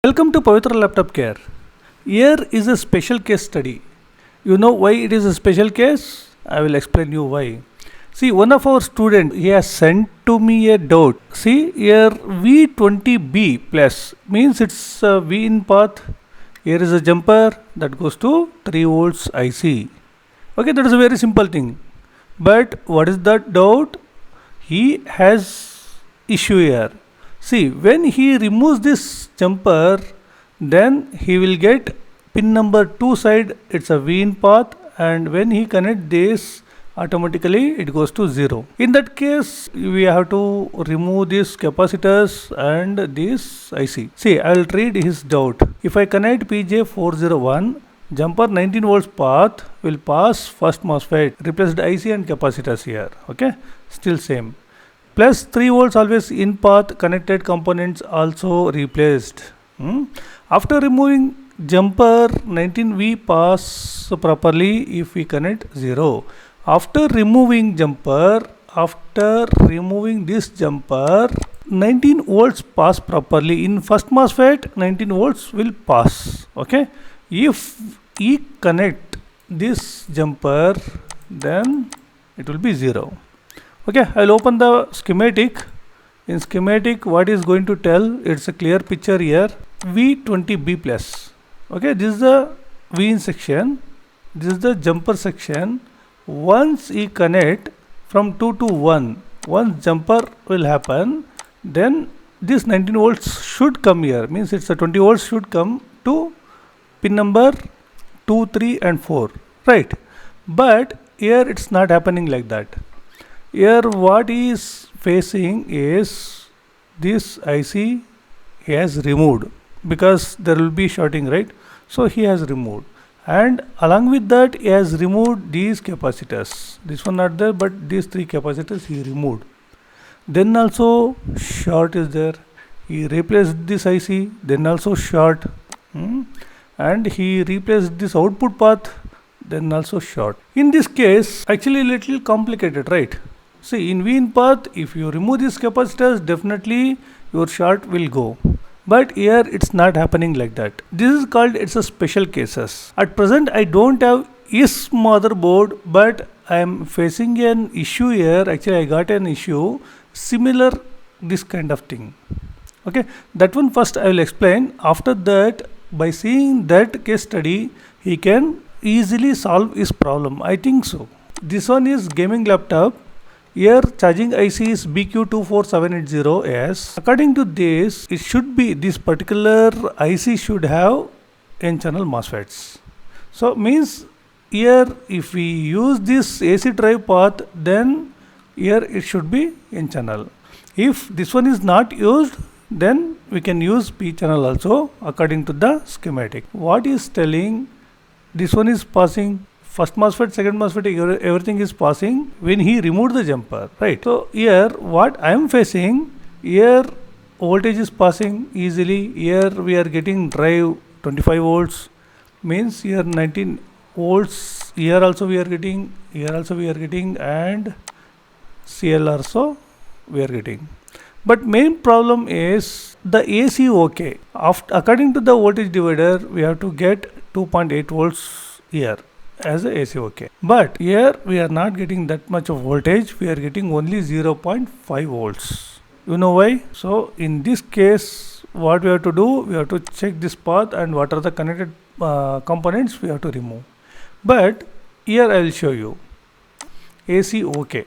Welcome to Pavithra Laptop Care. Here is a special case study. You know why it is a special case? I will explain you why. See, one of our students he has sent to me a doubt. See here V20B plus means it's a V in path. Here is a jumper that goes to 3 volts IC. Okay, that is a very simple thing. But what is that doubt? He has issue here. See, when he removes this jumper, then he will get pin number 2 side, it's a V in path, and when he connect this, automatically it goes to 0. In that case, we have to remove these capacitors and this IC. See, I will read his doubt. If I connect PJ401, jumper 19 volts path will pass first MOSFET, replaced IC and capacitors here. Okay, still same. Plus 3 volts always in path, connected components also replaced. After removing jumper 19V pass properly if we connect 0. After removing this jumper 19 volts pass properly. In first MOSFET 19 volts will pass. Okay. If we connect this jumper then it will be 0. Okay, I will open the schematic. In schematic, what is going to tell? It's a clear picture here. V20B plus. Okay, this is the V in section. This is the jumper section. Once we connect from 2 to 1, once jumper will happen, then this 19 volts should come here. Means it's a 20 volts should come to pin number 2, 3 and 4. Right. But here it's not happening like that. Here what he is facing is this IC he has removed because there will be shorting, right? So he has removed, and along with that he has removed these capacitors. This one not there, but these 3 capacitors he removed. Then also short is there. He replaced this IC, then also short, and he replaced this output path, then also short. In this case actually little complicated, right? See, in V in path, if you remove these capacitors, definitely your short will go. But here it's not happening like that. This is called, it's a special cases. At present, I don't have this motherboard, but I am facing an issue here. Actually, I got an issue similar this kind of thing. Okay, that one first I will explain. After that, by seeing that case study, he can easily solve his problem. I think so. This one is gaming laptop. Here charging IC is BQ24780S. According to this, it should be this particular IC should have N-channel MOSFETs. So means here if we use this AC drive path, then here it should be N-channel. If this one is not used, then we can use P-channel also according to the schematic. What is telling this one is passing first MOSFET, second MOSFET, everything is passing when he removed the jumper, right? So here what I am facing, here voltage is passing easily. Here we are getting drive 25 volts, means here 19 volts. Here also we are getting, here also we are getting, and CL also we are getting. But main problem is the AC okay. According to the voltage divider, we have to get 2.8 volts here as a AC okay. But here we are not getting that much of voltage, we are getting only 0.5 volts. You know why? So in this case what we have to do, we have to check this path and what are the connected components we have to remove. But here I will show you AC okay.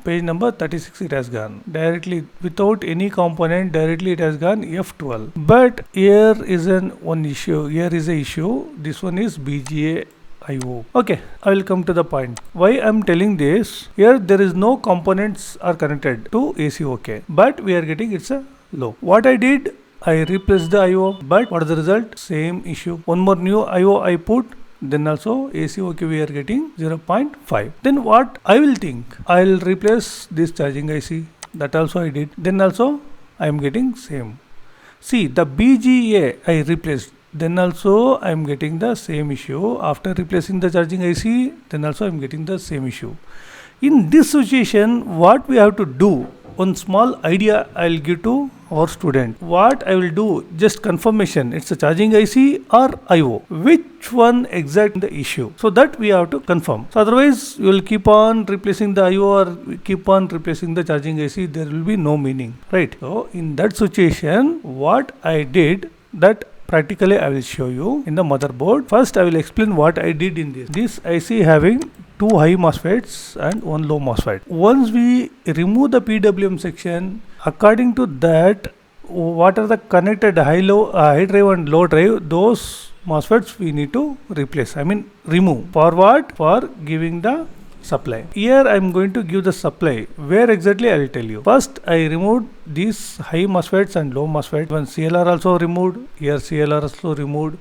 Page number 36 it has gone directly without any component, directly it has gone F12. But here is one issue, here is a issue. This one is BGA IO. Okay, I will come to the point. Why I am telling this? Here there is no components are connected to AC OK, but we are getting it's a low. What I did, I replaced the IO, but what is the result? Same issue. One more new IO I put, then also AC OK we are getting 0.5. Then what I will think? I will replace this charging IC. That also I did. Then also I am getting same. See, the BGA I replaced. Then also I am getting the same issue. After replacing the charging IC, then also I am getting the same issue. In this situation, what we have to do? one small idea I'll give to our student. What I will do, just confirmation, it's a charging IC or IO. Which one exact the issue? So that we have to confirm. So otherwise, you will keep on replacing the IO or keep on replacing the charging IC. There will be no meaning, right? So in that situation, what I did, that practically I will show you in the motherboard. First, I will explain what I did in this. This IC having two high MOSFETs and one low MOSFET. Once we remove the PWM section, according to that, what are the connected high drive and low drive, those MOSFETs we need to replace. I mean remove. For what? For giving the supply. Here I am going to give the supply. Where exactly I will tell you. First I removed these high MOSFETs and low MOSFET. One CLR also removed. Here CLR also removed.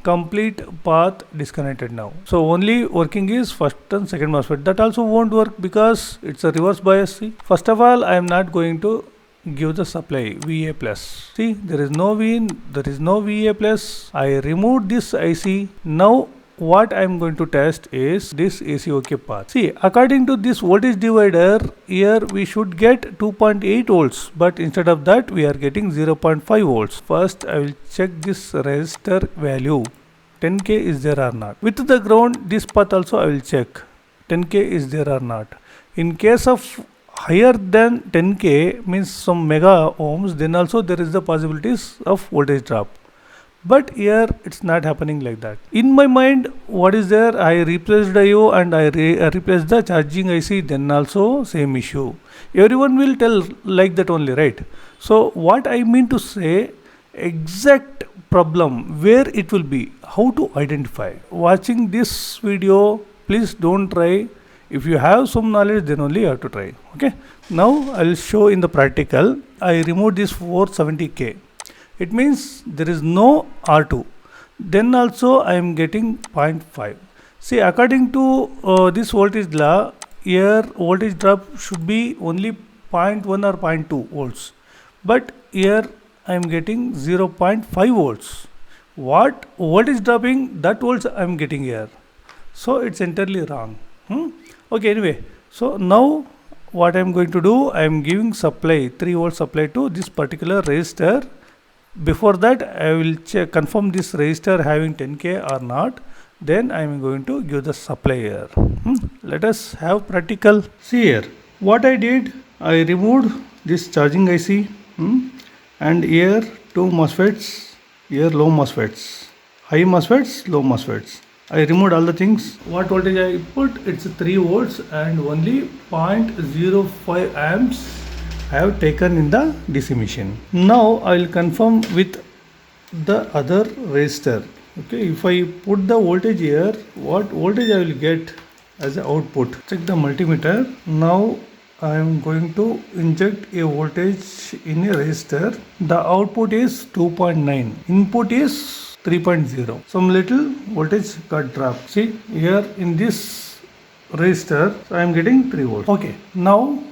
Complete path disconnected now. So only working is first and second MOSFET. That also won't work because it's a reverse bias. See, first of all, I am not going to give the supply VA plus. See, there is no VIN, there is no VA plus. I removed this IC. Now what I am going to test is this AC-OK path. See, according to this voltage divider, here we should get 2.8 volts, but instead of that we are getting 0.5 volts. First I will check this resistor value, 10k is there or not. With the ground, this path also I will check, 10k is there or not. In case of higher than 10k, means some mega ohms, then also there is the possibilities of voltage drop. But here it's not happening like that. In my mind, what is there? I replaced IO and I replaced the charging IC, then also same issue. Everyone will tell like that only, right? So what I mean to say, exact problem where it will be, how to identify. Watching this video, please don't try. If you have some knowledge, then only you have to try. Okay. Now I will show in the practical. I removed this 470k. It means there is no R2. Then also I am getting 0.5. See, according to this voltage law, here voltage drop should be only 0.1 or 0.2 volts. But here I am getting 0.5 volts. What voltage dropping, that volts I am getting here. So it's entirely wrong. Okay, anyway. So now what I am going to do, I am giving supply, 3 volt supply to this particular resistor. Before that, I will confirm this resistor having 10k or not. Then I am going to give the supply here. Let us have practical. See here, what I did, I removed this charging IC and here 2 MOSFETs, here low MOSFETs, high MOSFETs, low MOSFETs. I removed all the things. What voltage I put? It's 3 volts and only 0.05 amps I have taken in the DC machine. Now I will confirm with the other resistor. Okay, if I put the voltage here, what voltage I will get as an output? Check the multimeter. Now I am going to inject a voltage in a resistor. The output is 2.9. Input is 3.0. Some little voltage got dropped. See here in this resistor, I am getting 3 volts. Okay, now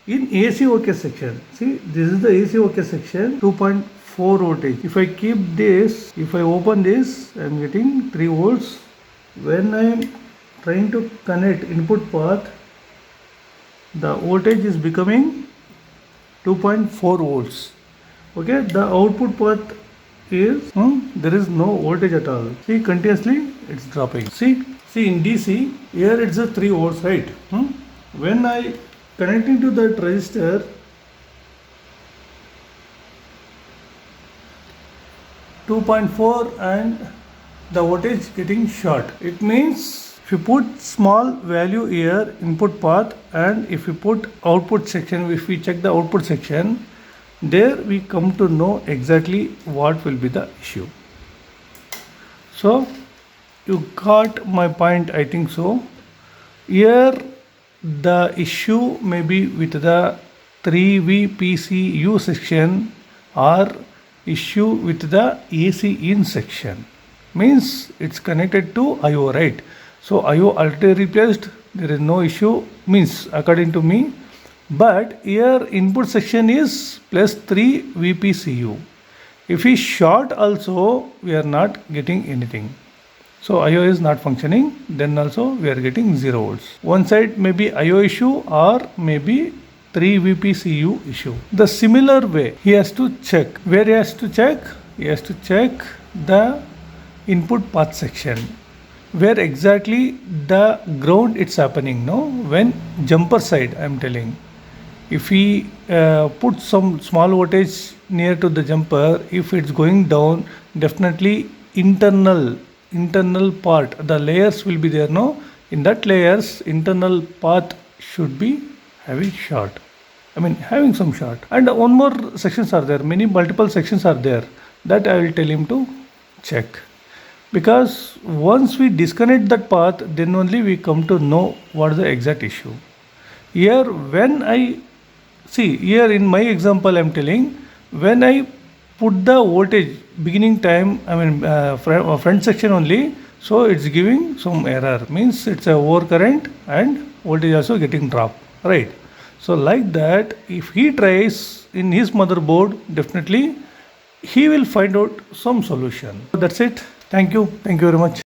in AC-OK section, see this is the AC-OK section, 2.4 voltage. If I keep this, if I open this, I am getting 3 volts. When I am trying to connect input path, the voltage is becoming 2.4 volts. Okay, the output path is, there is no voltage at all. See, continuously it's dropping. See in DC, here it's a 3 volts, right? When I connecting to that resistor, (2.4) and the voltage getting short. It means if you put small value here, input path, and if you put output section, if we check the output section, there we come to know exactly what will be the issue. So you got my point, I think so. Here the issue may be with the 3VPCU section or issue with the AC in section. Means it's connected to IO, right? So IO already replaced, there is no issue, means according to me. But here input section is plus 3 VPCU. If we short also, we are not getting anything. So IO is not functioning, then also we are getting 0 volts. One side may be IO issue or maybe 3 VPCU issue. The similar way he has to check. Where he has to check? He has to check the input path section. Where exactly the ground it's happening, no? When jumper side, I'm telling. If we put some small voltage near to the jumper, if it's going down, definitely internal part, the layers will be there, no? In that layers, internal path should be having short. I mean having some short. And one more sections are there, many multiple sections are there, that I will tell him to check. Because once we disconnect that path, then only we come to know what is the exact issue. Here when I see, here in my example I'm telling, when I put the voltage beginning time, I mean front section only, so it's giving some error, means it's a overcurrent and voltage also getting dropped, right? So like that, if he tries in his motherboard, definitely he will find out some solution. So that's it. Thank you very much.